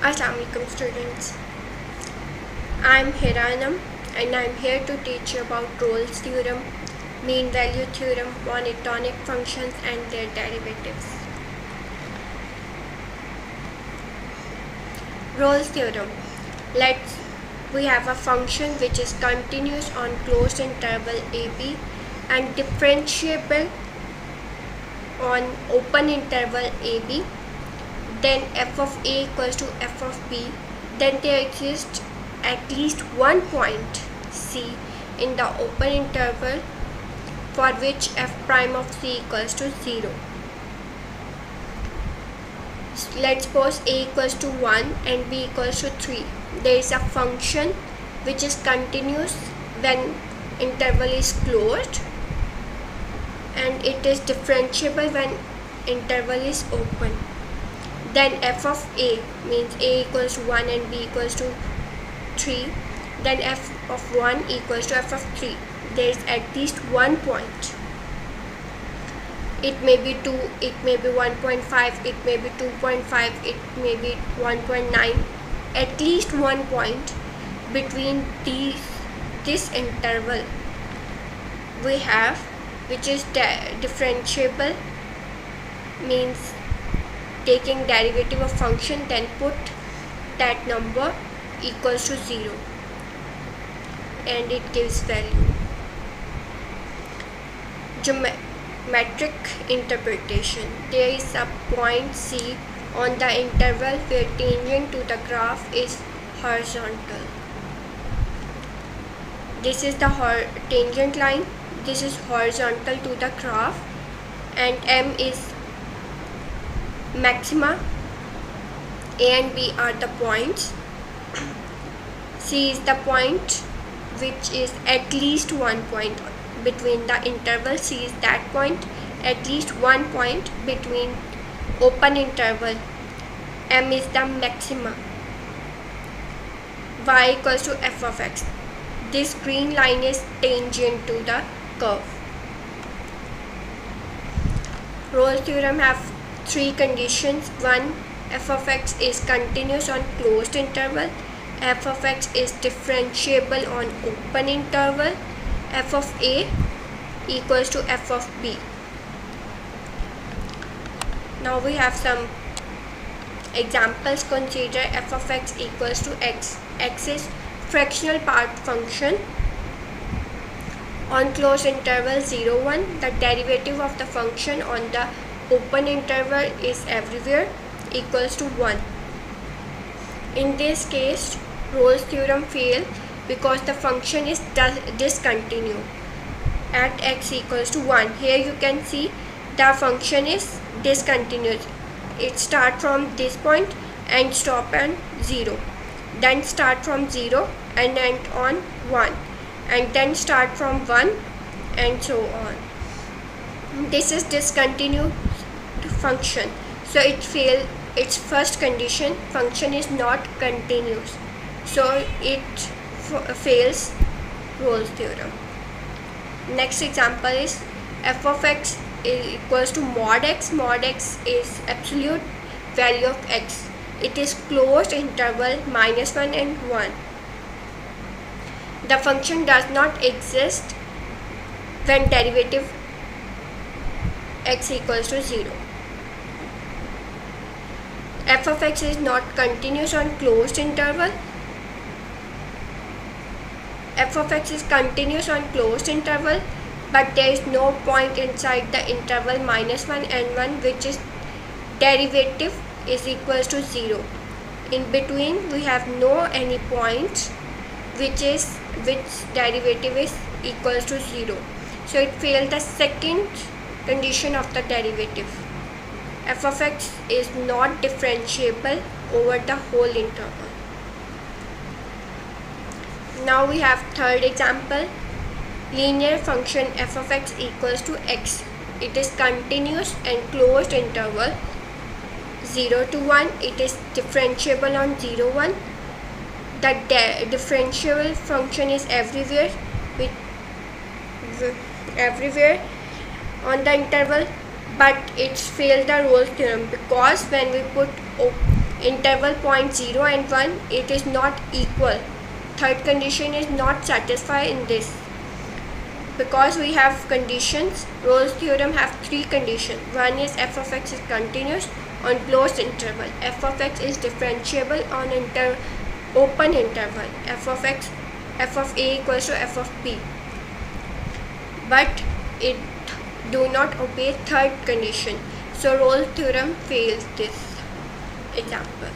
Assalamualaikum students. I'm Hiranam and I'm here to teach you about Rolle's theorem, mean value theorem, monotonic functions and their derivatives. Rolle's theorem. We have a function which is continuous on closed interval AB and differentiable on open interval AB. Then f of a equals to f of b, then there exists at least one point c in the open interval for which f prime of c equals to 0. Let's suppose a equals to 1 and b equals to 3. There is a function which is continuous when interval is closed and it is differentiable when interval is open. Then f of a means a equals to 1 and b equals to 3. Then f of 1 equals to f of 3. There is at least one point. It may be 2, it may be 1.5, it may be 2.5, it may be 1.9. At least one point between this interval we have, which is differentiable, means taking derivative of function, then put that number equals to 0 and it gives value. Geometric interpretation. There is a point C on the interval where tangent to the graph is horizontal. This is the tangent line, this is horizontal to the graph, and M is maxima. A and B are the points. C is the point which is at least one point between the interval. C is that point, at least one point between open interval. M is the maxima. Y equals to f of x. This green line is tangent to the curve. Rolle's theorem have three conditions. 1. F of x is continuous on closed interval. F of x is differentiable on open interval. F of a equals to f of b. Now we have some examples. Consider f of x equals to x. X is fractional part function on closed interval 0, 1. The derivative of the function on the open interval is everywhere equals to 1. In this case, Rolle's theorem fails because the function is discontinuous at x equals to 1. Here you can see the function is discontinuous. It starts from this point and stop on 0. Then start from 0 and end on 1. And then start from 1 and so on. This is discontinuous function, so it fails its first condition. Function is not continuous, so it fails Rolle's theorem. Next example is f of x equals to mod x. Mod x is absolute value of x. It is closed interval -1 and 1. The function does not exist when derivative x equals to 0. F of x is not continuous on closed interval. F of x is continuous on closed interval, but there is no point inside the interval -1 and 1 which is derivative is equals to 0. In between we have no any points which derivative is equals to 0. So it failed the second condition of the derivative. F of x is not differentiable over the whole interval. Now we have third example. Linear function f of x equals to x. It is continuous and closed interval 0 to 1. It is differentiable on 0, 1. The differentiable function is everywhere on the interval, but it's failed the Rolle's theorem because when we put interval point 0 and 1, it is not equal. Third condition is not satisfied in this, because we have conditions. Rolle's theorem have three conditions. One is f of x is continuous on closed interval. F of x is differentiable on open interval. F of a equals to f of b. But it do not obey third condition. So Rolle's theorem fails this example.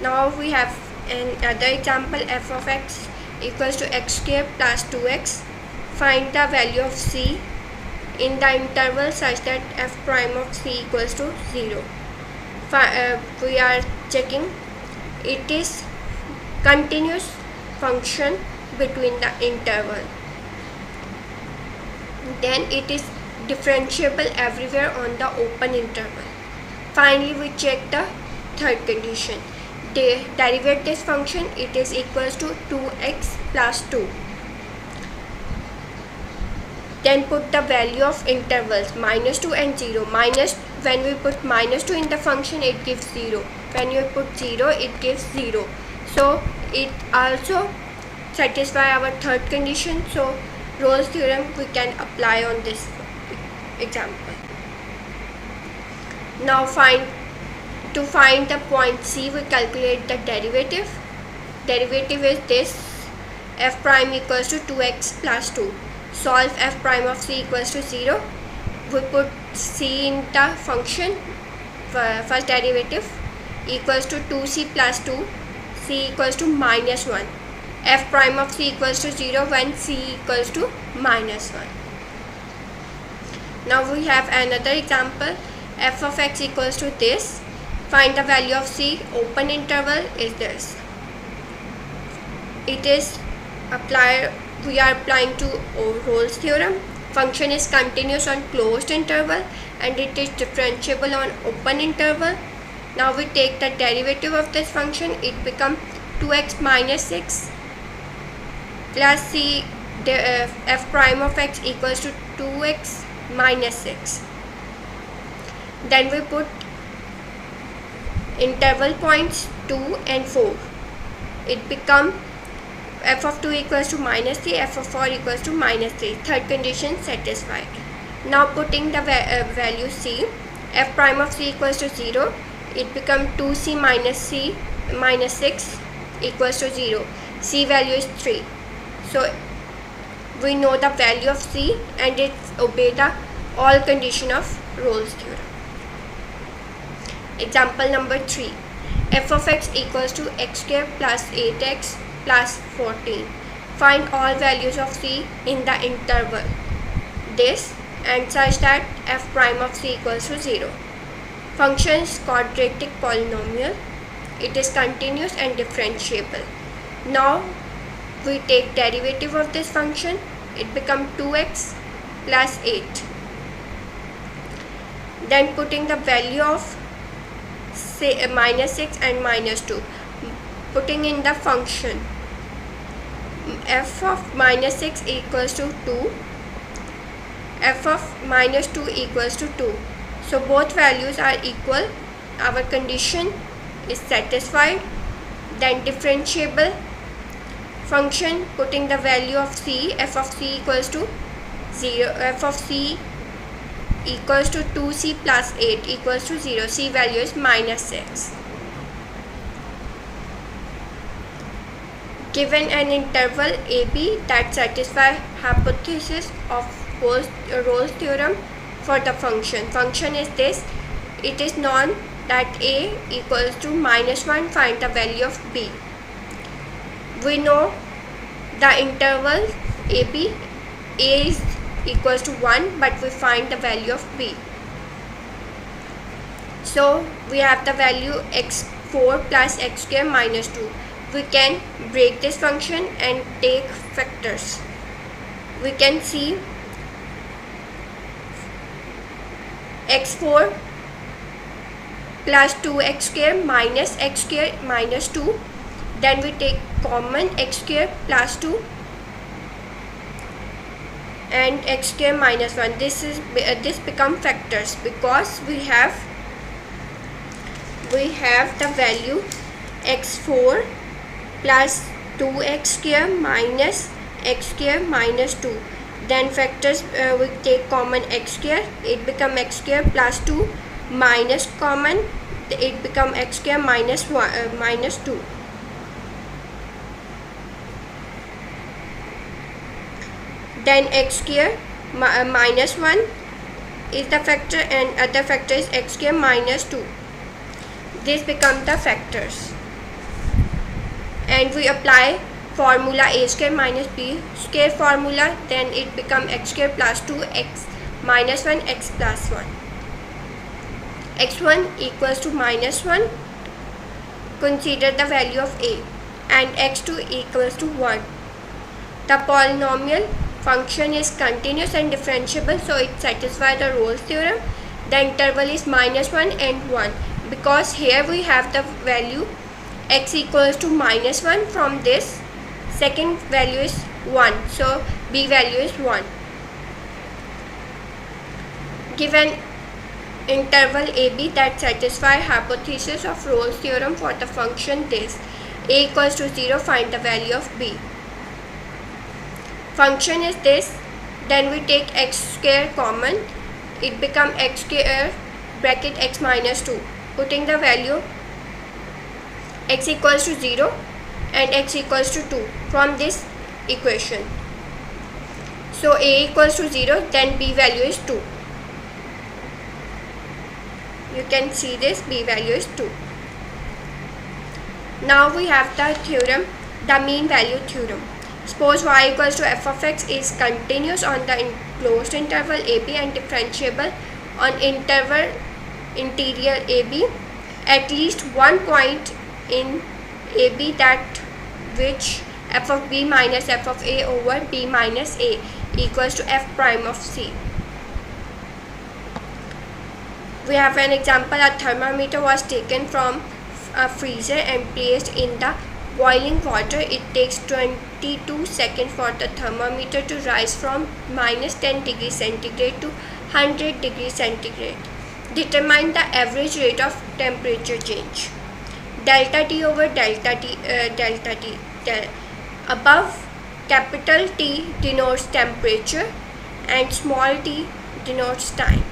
Now we have another example. F of x equals to x square plus 2x. Find the value of c in the interval such that f prime of c equals to 0. We are checking it is continuous function between the interval. Then it is differentiable everywhere on the open interval. Finally, we check the third condition. The derivate this function, it is equals to 2x plus 2. Then put the value of intervals -2 and 0. When we put -2 in the function, it gives 0. When you put 0, it gives 0. So it also satisfies our third condition. So Rolle's theorem we can apply on this example. Now to find the point c, we calculate the derivative. Derivative is this: f prime equals to 2x plus 2. Solve f prime of c equals to 0. We put c in the function. First derivative equals to 2c plus 2. C equals to -1. F prime of c equals to 0 when c equals to -1. Now we have another example. F of x equals to this. Find the value of c. Open interval is this. It is we are applying to Rolle's theorem. Function is continuous on closed interval and it is differentiable on open interval. Now we take the derivative of this function. It becomes 2x minus 6 plus c f prime of x equals to 2x minus 6. Then we put interval points 2 and 4. It becomes f of 2 equals to -3, f of 4 equals to -3. Third condition satisfied. Now putting the value c, f prime of c equals to 0. It becomes 2c minus 6 equals to 0. C value is 3. So we know the value of c and it obeys the all condition of Rolle's theorem. Example number 3. F of x equals to x square plus 8x plus 14. Find all values of c in the interval this and such that f prime of c equals to 0. Function is quadratic polynomial. It is continuous and differentiable. Now we take derivative of this function. It becomes 2x plus 8. Then putting the value of -6 and -2. Putting in the function f of -6 equals to 2. F of -2 equals to 2. So both values are equal. Our condition is satisfied. Then differentiable function, putting the value of c, f of c equals to 0. F of c equals to 2c plus 8 equals to 0. C value is -6. Given an interval AB that satisfies hypothesis of Rolle's theorem for the function. Function is this. It is known that a equals to -1. Find the value of b. We know the interval AB. A is equals to 1, but we find the value of b. So we have the value x4 plus x square minus 2. We can break this function and take factors. We can see x4 plus 2x square minus x square minus 2. Then we take common x square plus 2 and x square minus 1. This become factors because we have we have the value x4 plus 2x square minus x square minus 2. Then factors, we take common x square, it become x square plus 2, minus common, it become x square minus 1, minus 2. Then x square minus 1 is the factor and other factor is x square minus 2. This become the factors. And we apply formula a square minus b square formula, then it become x square plus 2 x minus 1 x plus 1. x1 equals to minus 1, consider the value of a, and x2 equals to 1. The polynomial function is continuous and differentiable, so it satisfies the Rolle's theorem. The interval is minus 1 and 1, because here we have the value x equals to minus 1. From this, second value is 1, so b value is 1. Given interval ab that satisfy hypothesis of Rolle's theorem for the function this, a equals to 0, find the value of b. Function is this, then we take x square common, it become x square bracket x minus 2, putting the value x equals to 0 and x equals to 2 from this equation. So a equals to 0, then b value is 2. You can see this, b value is 2. Now we have the theorem, the mean value theorem. Suppose y equals to f of x is continuous on the enclosed interval ab and differentiable on interval interior ab. At least one point in ab that which f of b minus f of a over b minus a equals to f prime of c. We have an example. A thermometer was taken from a freezer and placed in the boiling water. It takes 22 seconds for the thermometer to rise from minus 10 degrees centigrade to 100 degrees centigrade. Determine the average rate of temperature change. Delta T over delta T. Above, capital T denotes temperature and small t denotes time.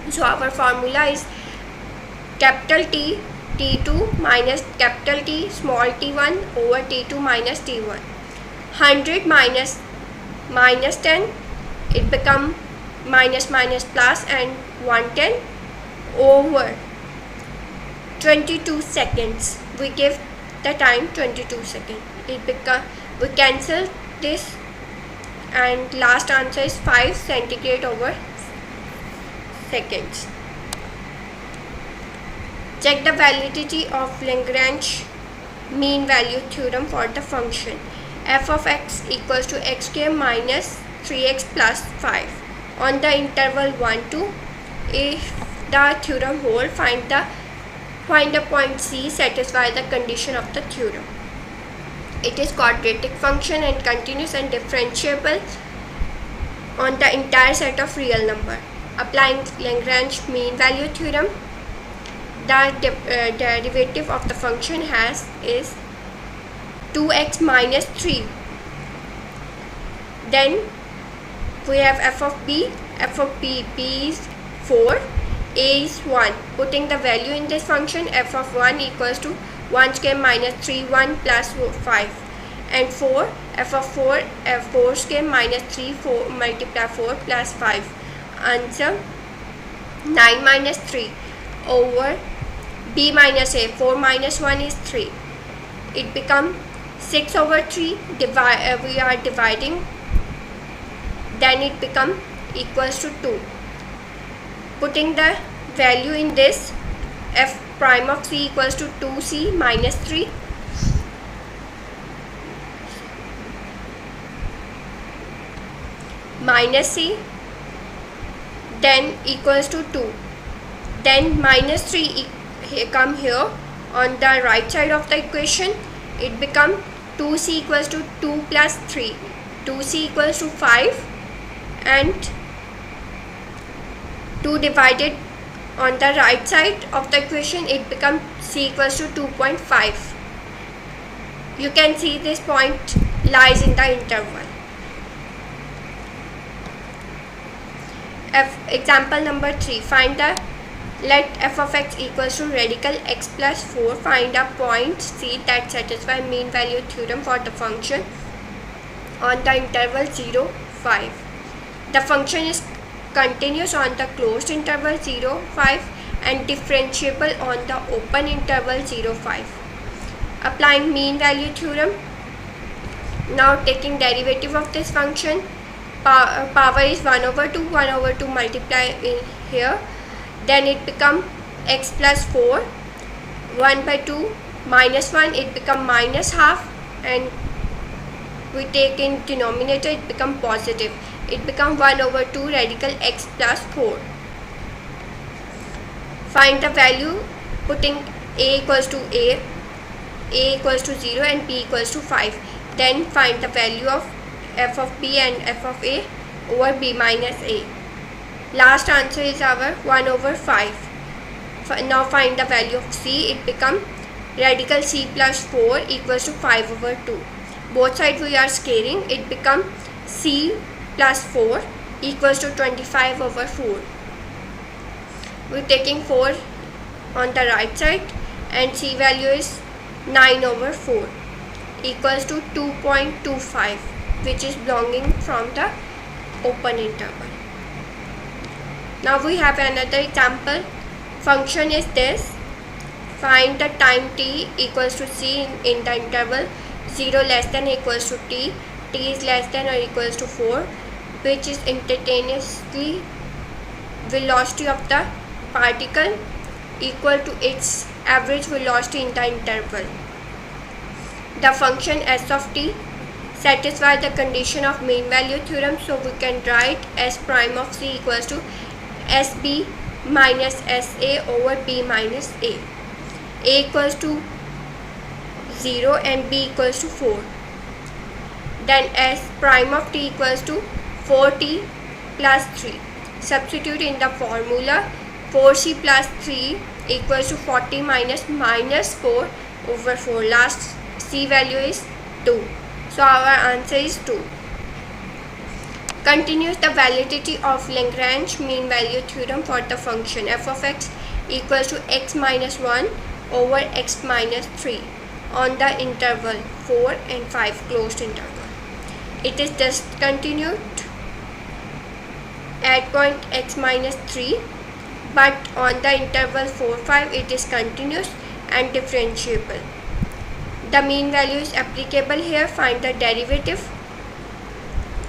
So our formula is capital T T2 minus capital T small t1 over T2 minus T1. 100 minus minus 10, it become minus minus plus, and 110 over 22 seconds. We give the time 22 seconds. It become, we cancel this, and last answer is 5 centigrade over seconds. Check the validity of Lagrange mean value theorem for the function f of x equals to x square minus 3x plus 5 on the interval 1 to. If the theorem hold, find the point C satisfy the condition of the theorem. It is quadratic function and continuous and differentiable on the entire set of real number. Applying Lagrange mean value theorem, the derivative of the function is 2x minus 3. Then we have f of b is 4, a is 1. Putting the value in this function, f of 1 equals to 1 square minus 3, 1 plus 5. And 4, f of 4, f4 square minus 3, 4 multiply 4 plus 5. Answer 9 minus 3 over b minus a. 4 minus 1 is 3. It become 6 over 3. We are dividing, then it become equals to 2. Putting the value in this, f prime of c equals to 2c minus 3. Minus c, then equals to 2. Then minus 3 come here on the right side of the equation. It become 2c equals to 2 plus 3. 2c equals to 5, and 2 divided On the right side of the equation, it becomes c equals to 2.5. You can see this point lies in the interval. Example number 3. Let f of x equals to radical x plus 4. Find a point c that satisfies mean value theorem for the function on the interval 0, 5. The function is continuous on the closed interval 0, 5 and differentiable on the open interval 0, 5. Applying mean value theorem. Now taking derivative of this function, power is 1 over 2 multiply in here, then it become x plus 4, 1 by 2 minus 1, it become minus half, and we take in denominator, it become positive, it become 1 over 2 radical x plus 4. Find the value putting a equals to a equals to 0 and b equals to 5. Then find the value of f of b and f of a over b minus a. Last answer is our 1 over 5. Now find the value of c. It become radical c plus 4 equals to 5 over 2. Both sides we are scaling. It become c plus 4 equals to 25 over 4. We are taking 4 on the right side and c value is 9 over 4 equals to 2.25, which is belonging from the open interval. Now we have another example. Function is this. Find the time t equals to c in the interval 0 less than or equals to t is less than or equals to 4, which is instantaneously velocity of the particle equal to its average velocity in the interval. The function s of t satisfies the condition of mean value theorem, so we can write s prime of c equals to sb minus sa over b minus a equals to 0 and b equals to 4. Then s prime of t equals to 4t plus 3. Substitute in the formula. 4c plus 3 equals to 40 minus 4 over 4. Last c value is 2. So our answer is 2. Continues the validity of Lagrange mean value theorem for the function f of x equals to x minus 1 over x minus 3 on the interval 4 and 5 closed interval. It is discontinued at point x minus 3, but on the interval 4, 5 it is continuous and differentiable. The mean value is applicable here. Find the derivative.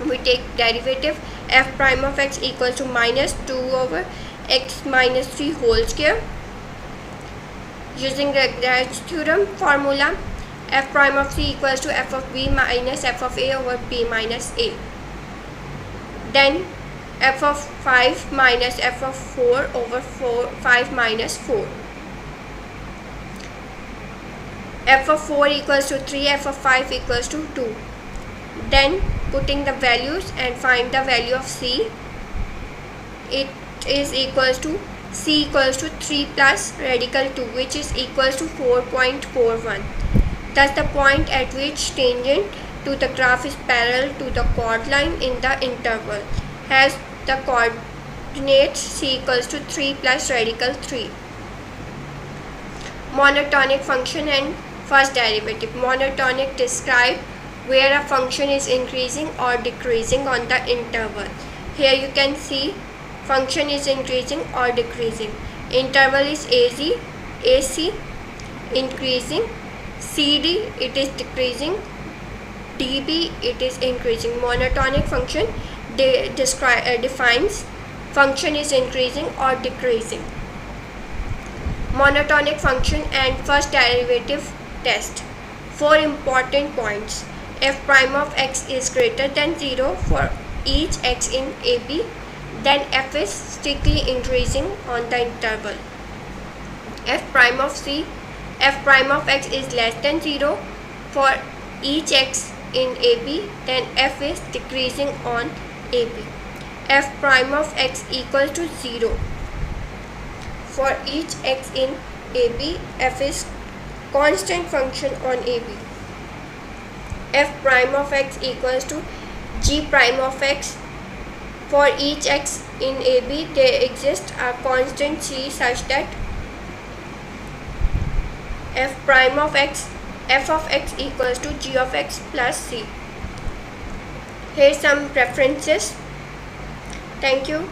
We take derivative. F prime of x equals to minus 2 over x minus 3 whole square. Using Lagrange theorem formula, f prime of c equals to f of b minus f of a over b minus a. Then f of 5 minus f of 4 over 5 minus 4. F of 4 equals to 3, f of 5 equals to 2. Then putting the values and find the value of c. It is equals to c equals to 3 plus radical 2, which is equals to 4.41. Thus the point at which tangent to the graph is parallel to the chord line in the interval has the coordinates c equals to 3 plus radical 3. Monotonic function and first derivative. Monotonic describe where a function is increasing or decreasing on the interval. Here you can see function is increasing or decreasing. Interval is AC increasing, CD it is decreasing, DB it is increasing. Monotonic function defines function is increasing or decreasing. Monotonic function and first derivative test. 4 important points. F prime of x is greater than 0 for each x in AB, then f is strictly increasing on the interval. F prime of x is less than 0 for each x in AB, then f is decreasing on AB. F prime of x equals to 0 for each x in AB, f is constant function on AB. F prime of x equals to g prime of x. For each x in AB, there exists a constant c such that f prime of x, f of x equals to g of x plus c. Here's some references. Thank you.